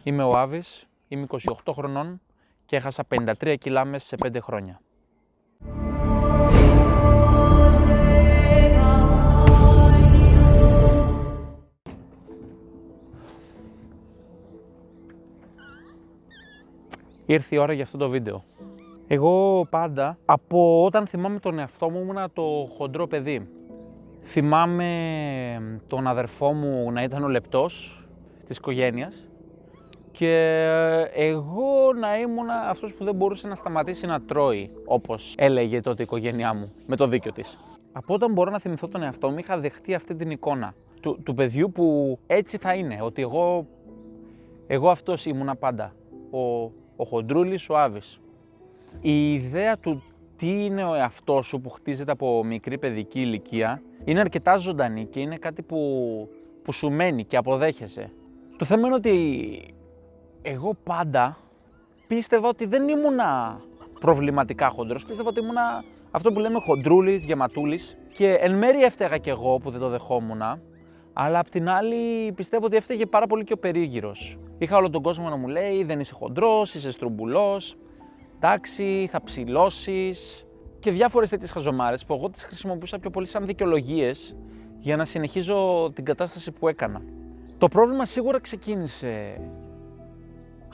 Είμαι ο Άβης, είμαι 28 χρονών και έχασα 53 κιλά μέσα σε 5 χρόνια. Ήρθε η ώρα για αυτό το βίντεο. Εγώ πάντα, από όταν θυμάμαι τον εαυτό μου, ήμουνα το χοντρό παιδί. Θυμάμαι τον αδερφό μου να ήταν ο λεπτός της οικογένειας και εγώ να ήμουνα αυτός που δεν μπορούσε να σταματήσει να τρώει, όπως έλεγε τότε η οικογένειά μου, με το δίκιο της. Από όταν μπορώ να θυμηθώ τον εαυτό μου, είχα δεχτεί αυτή την εικόνα του παιδιού που έτσι θα είναι, ότι εγώ αυτός ήμουνα πάντα, ο χοντρούλης, ο Άβης. Η ιδέα του τι είναι ο εαυτός σου που χτίζεται από μικρή παιδική ηλικία είναι αρκετά ζωντανή και είναι κάτι που σου μένει και αποδέχεσαι. Το θέμα είναι ότι εγώ πάντα πίστευα ότι δεν ήμουνα προβληματικά χοντρός, πίστευα ότι ήμουνα αυτό που λέμε χοντρούλης, γεματούλης και εν μέρει έφταιγα κι εγώ που δεν το δεχόμουνα, αλλά απ' την άλλη πιστεύω ότι έφταιγε πάρα πολύ και ο περίγυρος. Είχα όλο τον κόσμο να μου λέει δεν είσαι χοντρός, είσαι στρουμπουλός, εντάξει, θα ψηλώσεις και διάφορες τέτοιες χαζομάρες που εγώ τις χρησιμοποιούσα πιο πολύ σαν δικαιολογίες για να συνεχίζω την κατάσταση που έκανα. Το πρόβλημα σίγουρα ξεκίνησε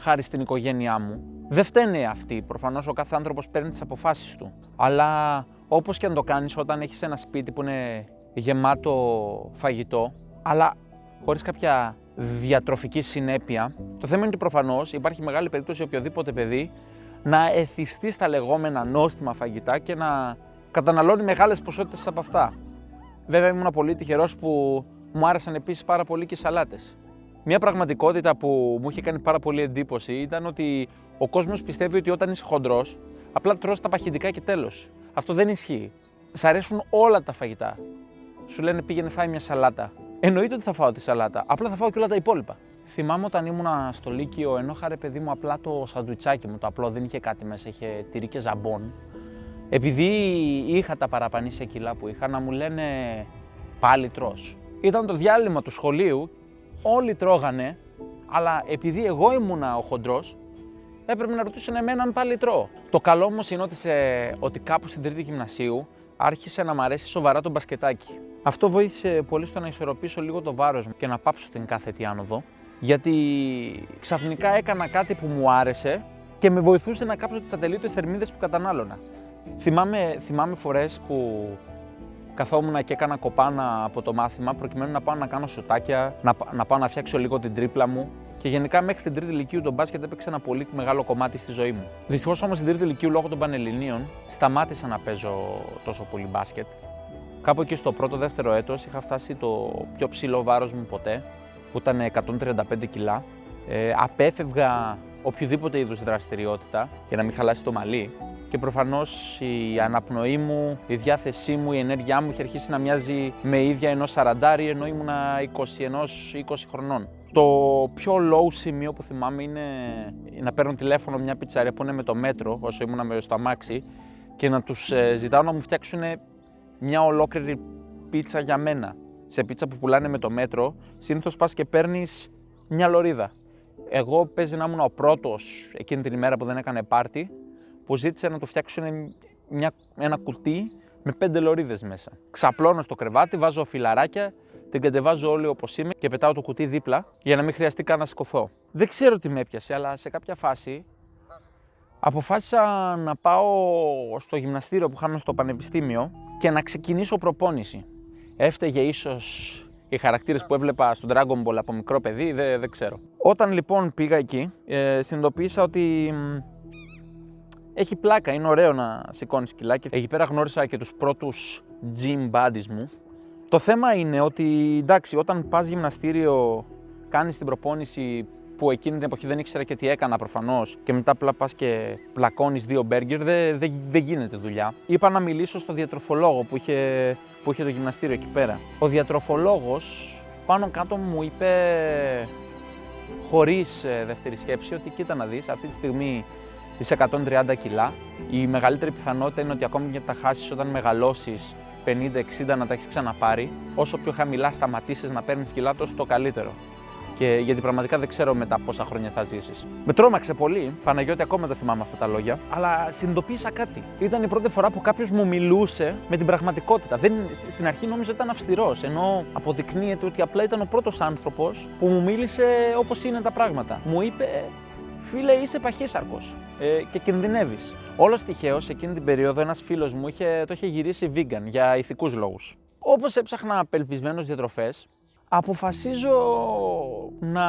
χάρη στην οικογένειά μου. Δεν φταίνε αυτοί, προφανώς ο κάθε άνθρωπος παίρνει τις αποφάσεις του. Αλλά όπως και αν το κάνεις όταν έχεις ένα σπίτι που είναι γεμάτο φαγητό, αλλά χωρίς κάποια διατροφική συνέπεια, το θέμα είναι ότι προφανώς υπάρχει μεγάλη περίπτωση οποιοδήποτε παιδί να εθιστεί στα λεγόμενα νόστιμα φαγητά και να καταναλώνει μεγάλες ποσότητες από αυτά. Βέβαια ήμουν πολύ τυχερός που μου άρεσαν επίσης πάρα πολύ και οι σαλάτες. Μια πραγματικότητα που μου είχε κάνει πάρα πολύ εντύπωση ήταν ότι ο κόσμος πιστεύει ότι όταν είσαι χοντρός, απλά τρως τα παχυντικά και τέλος. Αυτό δεν ισχύει. Σ' αρέσουν όλα τα φαγητά. Σου λένε πήγαινε φάει μια σαλάτα. Εννοείται ότι θα φάω τη σαλάτα, απλά θα φάω και όλα τα υπόλοιπα. Θυμάμαι όταν ήμουνα στο Λύκειο, ενώ είχα ρε παιδί μου απλά το σαντουιτσάκι μου, το απλό, δεν είχε κάτι μέσα, είχε τυρί και ζαμπόν. Επειδή είχα τα παραπανήσια κιλά που είχα, να μου λένε πάλι τρως. Ήταν το διάλειμμα του σχολείου, όλοι τρώγανε, αλλά επειδή εγώ ήμουνα ο χοντρός, έπρεπε να ρωτήσουν εμένα αν πάλι τρώω. Το καλό όμως είναι ότι κάπου στην τρίτη γυμνασίου άρχισε να μ' αρέσει σοβαρά το μπασκετάκι. Αυτό βοήθησε πολύ στο να ισορροπήσω λίγο το βάρος μου και να πάψω την κάθετη άνοδο, γιατί ξαφνικά έκανα κάτι που μου άρεσε και με βοηθούσε να κάψω τις ατελείωτες θερμίδες που κατανάλωνα. Θυμάμαι φορές που καθόμουν και έκανα κοπάνα από το μάθημα προκειμένου να πάω να κάνω σουτάκια, να πάω να φτιάξω λίγο την τρίπλα μου. Και γενικά μέχρι την τρίτη λυκείου το μπάσκετ έπαιξε ένα πολύ μεγάλο κομμάτι στη ζωή μου. Δυστυχώς όμως στην τρίτη λυκείου λόγω των Πανελληνίων σταμάτησα να παίζω τόσο πολύ μπάσκετ. Κάπου εκεί στο πρώτο-δεύτερο έτος είχα φτάσει το πιο ψηλό βάρος μου ποτέ, που ήταν 135 κιλά. Απέφευγα οποιοδήποτε είδους δραστηριότητα για να μην χαλάσει το μαλλί. Και προφανώς η αναπνοή μου, η διάθεσή μου, η ενέργειά μου είχε αρχίσει να μοιάζει με ίδια ενός σαραντάρι, ενώ ήμουνα 20 χρονών. Το πιο low σημείο που θυμάμαι είναι να παίρνω τηλέφωνο μια πιτσαρία που είναι με το μέτρο, όσο ήμουνα στο αμάξι, και να τους ζητάω να μου φτιάξουν μια ολόκληρη πίτσα για μένα. Σε πίτσα που πουλάνε με το μέτρο, συνήθως πας και παίρνεις μια λωρίδα. Εγώ παίζει να ήμουν ο πρώτος εκείνη την ημέρα που δεν έκανε πάρτι, που ζήτησε να του φτιάξουν ένα κουτί με 5 λωρίδες μέσα. Ξαπλώνω στο κρεβάτι, βάζω φυλαράκια, την κατεβάζω όλη όπως είμαι και πετάω το κουτί δίπλα για να μην χρειαστεί καν να σηκωθώ. Δεν ξέρω τι με έπιασε, αλλά σε κάποια φάση αποφάσισα να πάω στο γυμναστήριο που είχαμε στο πανεπιστήμιο και να ξεκινήσω προπόνηση. Έφταιγε ίσως οι χαρακτήρες που έβλεπα στο Dragon Ball από μικρό παιδί, δεν ξέρω. Όταν λοιπόν πήγα εκεί, συνειδητοποίησα ότι έχει πλάκα, είναι ωραίο να σηκώνεις κιλά και εκεί πέρα γνώρισα και τους πρώτους gym buddies μου. Το θέμα είναι ότι εντάξει, όταν πας γυμναστήριο, κάνεις την προπόνηση που εκείνη την εποχή δεν ήξερα και τι έκανα προφανώς και μετά απλά πας και πλακώνεις 2 μπέργκερ, δεν γίνεται δουλειά. Είπα να μιλήσω στο διατροφολόγο που είχε το γυμναστήριο εκεί πέρα. Ο διατροφολόγος πάνω κάτω μου είπε χωρίς δεύτερη σκέψη ότι κοίτα να δεις, αυτή τη στιγμή είσαι 130 κιλά. Η μεγαλύτερη πιθανότητα είναι ότι ακόμη και τα χάσεις όταν μεγαλώσεις 50-60 να τα έχεις ξαναπάρει. Όσο πιο χαμηλά σταματήσεις να παίρνεις κιλά, τόσο το καλύτερο. γιατί πραγματικά δεν ξέρω μετά πόσα χρόνια θα ζήσεις. Με τρόμαξε πολύ, Παναγιώτη, ακόμα δεν θυμάμαι αυτά τα λόγια, αλλά συνειδητοποίησα κάτι. Ήταν η πρώτη φορά που κάποιος μου μιλούσε με την πραγματικότητα. Στην αρχή νόμιζα ότι ήταν αυστηρός, ενώ αποδεικνύεται ότι απλά ήταν ο πρώτος άνθρωπος που μου μίλησε όπως είναι τα πράγματα. Μου είπε, φίλε, είσαι παχύσαρκος και κινδυνεύεις. Όλος τυχαίως, εκείνη την περίοδο, ένας φίλος μου το είχε γυρίσει vegan για ηθικούς λόγους. Όπως έψαχνα απελπισμένος διατροφές, αποφασίζω να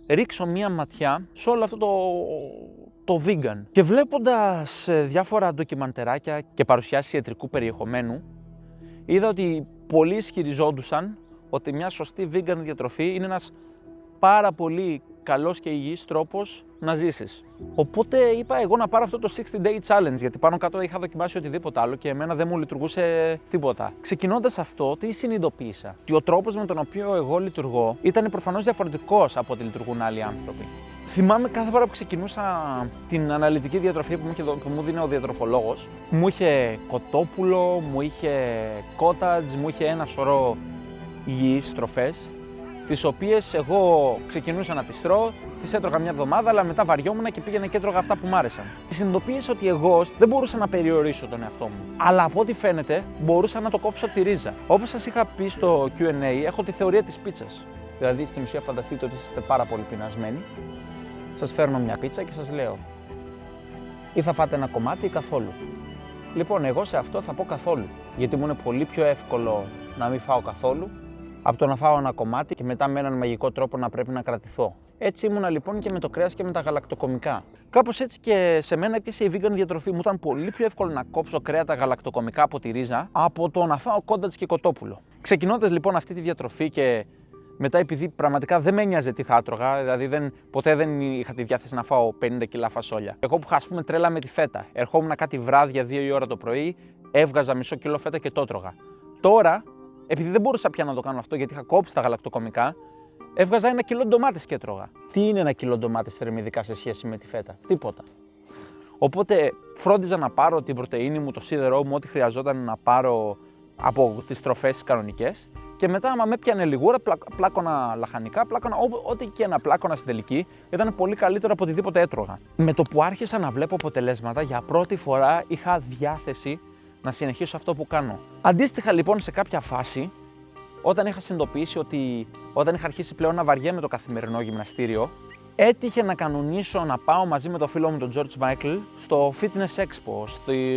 ρίξω μία ματιά σε όλο αυτό το vegan. Και βλέποντας διάφορα ντοκιμαντεράκια και παρουσιάσεις ιατρικού περιεχομένου, είδα ότι πολλοί ισχυριζόντουσαν ότι μια σωστή vegan διατροφή είναι ένας πάρα πολύ καλός και υγιής τρόπος να ζήσεις. Οπότε είπα εγώ να πάρω αυτό το 60-day challenge, γιατί πάνω κάτω είχα δοκιμάσει οτιδήποτε άλλο και εμένα δεν μου λειτουργούσε τίποτα. Ξεκινώντας αυτό, τι συνειδητοποίησα? Ότι ο τρόπος με τον οποίο εγώ λειτουργώ ήταν προφανώς διαφορετικός από ό,τι λειτουργούν άλλοι άνθρωποι. Θυμάμαι κάθε φορά που ξεκινούσα την αναλυτική διατροφή που μου δίνει ο διατροφολόγος, μου είχε κοτόπουλο, μου είχε cottage, μου είχε ένα σωρό υγιείς τροφές, τις οποίες εγώ ξεκινούσα να τις τρώω, τις έτρωγα μια εβδομάδα, αλλά μετά βαριόμουν και πήγαινα και έτρωγα αυτά που μ' άρεσαν. Συνειδητοποίησα ότι εγώ δεν μπορούσα να περιορίσω τον εαυτό μου, αλλά από ό,τι φαίνεται μπορούσα να το κόψω τη ρίζα. Όπως σας είχα πει στο Q&A, έχω τη θεωρία της πίτσας. Δηλαδή, στην ουσία, φανταστείτε ότι είστε πάρα πολύ πεινασμένοι, σας φέρνω μια πίτσα και σας λέω ή θα φάτε ένα κομμάτι ή καθόλου. Λοιπόν, εγώ σε αυτό θα πω καθόλου, γιατί μου είναι πολύ πιο εύκολο να μην φάω καθόλου από το να φάω ένα κομμάτι και μετά με έναν μαγικό τρόπο να πρέπει να κρατηθώ. Έτσι ήμουνα λοιπόν και με το κρέας και με τα γαλακτοκομικά. Κάπως έτσι και σε μένα έπιασε η vegan διατροφή. Μου ήταν πολύ πιο εύκολο να κόψω κρέατα γαλακτοκομικά από τη ρίζα από το να φάω cottage και κοτόπουλο. Ξεκινώντας λοιπόν αυτή τη διατροφή και μετά, επειδή πραγματικά δεν με ένοιαζε τι θα έτρωγα, δηλαδή ποτέ δεν είχα τη διάθεση να φάω 50 κιλά φασόλια. Εγώ που είχα, ας πούμε, τρέλα με τη φέτα, ερχόμουν κάτι βράδια 2 η ώρα το πρωί, έβγαζα μισό κιλό φέτα και το έτρωγα. Τώρα, επειδή δεν μπορούσα πια να το κάνω αυτό γιατί είχα κόψει τα γαλακτοκομικά, έβγαζα 1 κιλό ντομάτες και έτρωγα. Τι είναι 1 κιλό ντομάτες θερμιδικά σε σχέση με τη φέτα? Τίποτα. Οπότε φρόντιζα να πάρω την πρωτεΐνη μου, το σίδερό μου, ό,τι χρειαζόταν να πάρω από τις τροφές κανονικές. Και μετά, άμα με έπιανε λιγούρα, πλάκωνα λαχανικά, πλάκωνα ό,τι και να πλάκωνα στην τελική, ήταν πολύ καλύτερο από οτιδήποτε έτρωγα. Με το που άρχισα να βλέπω αποτελέσματα, για πρώτη φορά είχα διάθεση να συνεχίσω αυτό που κάνω. Αντίστοιχα λοιπόν, σε κάποια φάση, όταν είχα συνειδητοποιήσει ότι όταν είχα αρχίσει πλέον να βαριέμαι το καθημερινό γυμναστήριο, έτυχε να κανονίσω να πάω μαζί με τον φίλο μου τον George Michael στο Fitness Expo,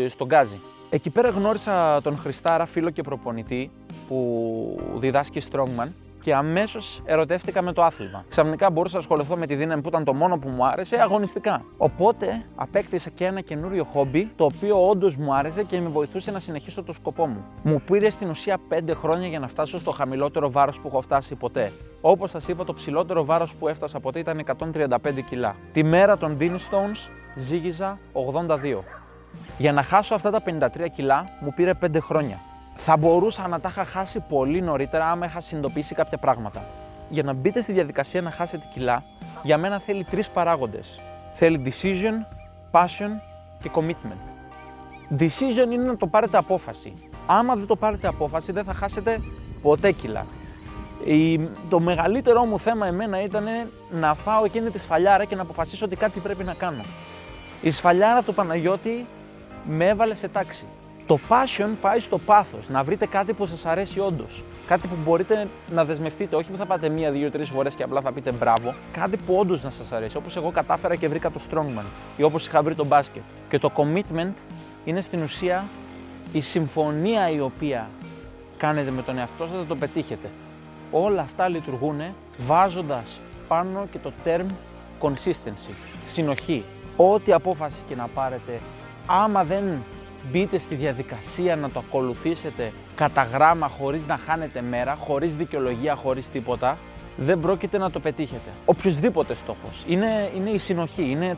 στον Γκάζι. Εκεί πέρα γνώρισα τον Χριστάρα, φίλο και προπονητή που διδάσκει Strongman, και αμέσως ερωτεύτηκα με το άθλημα. Ξαφνικά μπορούσα να ασχοληθώ με τη δύναμη που ήταν το μόνο που μου άρεσε, αγωνιστικά. Οπότε απέκτησα και ένα καινούριο χόμπι, το οποίο όντως μου άρεσε και με βοηθούσε να συνεχίσω το σκοπό μου. Μου πήρε στην ουσία 5 χρόνια για να φτάσω στο χαμηλότερο βάρος που έχω φτάσει ποτέ. Όπως σας είπα, το ψηλότερο βάρος που έφτασα ποτέ ήταν 135 κιλά. Τη μέρα των Dean Stones ζύγιζα 82. Για να χάσω αυτά τα 53 κιλά μου πήρε 5 χρόνια. Θα μπορούσα να τα είχα χάσει πολύ νωρίτερα άμα είχα συνειδητοποιήσει κάποια πράγματα. Για να μπείτε στη διαδικασία να χάσετε κιλά, για μένα θέλει 3 παράγοντες. Θέλει decision, passion και commitment. Decision είναι να το πάρετε απόφαση. Άμα δεν το πάρετε απόφαση, δεν θα χάσετε ποτέ κιλά. Το μεγαλύτερό μου θέμα εμένα ήταν να φάω εκείνη τη σφαλιάρα και να αποφασίσω ότι κάτι πρέπει να κάνω. Η σφαλιάρα του Παναγιώτη με έβαλε σε τάξη. Το passion πάει στο πάθος, να βρείτε κάτι που σας αρέσει όντως. Κάτι που μπορείτε να δεσμευτείτε, όχι που θα πάτε 1, 2, 3 φορές και απλά θα πείτε μπράβο. Κάτι που όντως να σας αρέσει, όπως εγώ κατάφερα και βρήκα το Strongman ή όπως είχα βρει το μπάσκετ. Και το commitment είναι στην ουσία η συμφωνία η οποία κάνετε με τον εαυτό σας να το πετύχετε. Όλα αυτά λειτουργούν βάζοντας πάνω και το term consistency, συνοχή. Ό,τι απόφαση και να πάρετε, άμα δεν μπείτε στη διαδικασία να το ακολουθήσετε κατά γράμμα, χωρίς να χάνετε μέρα, χωρίς δικαιολογία, χωρίς τίποτα, δεν πρόκειται να το πετύχετε. Οποιοσδήποτε στόχος. Είναι η συνοχή, είναι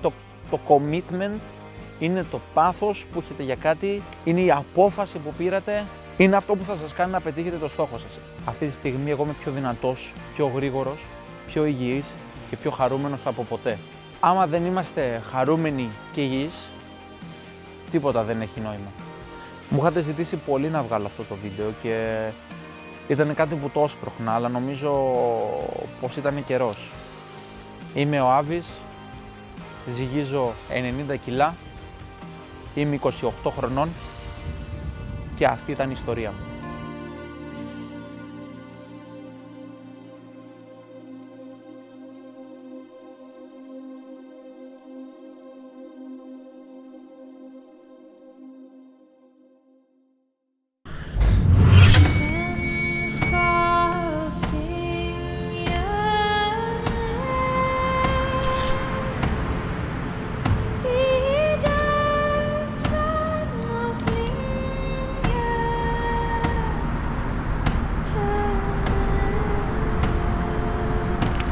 το commitment, είναι το πάθος που έχετε για κάτι, είναι η απόφαση που πήρατε, είναι αυτό που θα σας κάνει να πετύχετε το στόχο σας. Αυτή τη στιγμή εγώ είμαι πιο δυνατός, πιο γρήγορος, πιο υγιής και πιο χαρούμενος από ποτέ. Άμα δεν είμαστε χαρούμενοι και υγιείς, τίποτα δεν έχει νόημα. Μου είχατε ζητήσει πολύ να βγάλω αυτό το βίντεο και Ήταν κάτι που το όσπρωχνα, αλλά νομίζω πως ήταν καιρός. Είμαι ο Άβης, ζυγίζω 90 κιλά, είμαι 28 χρονών και αυτή ήταν η ιστορία μου.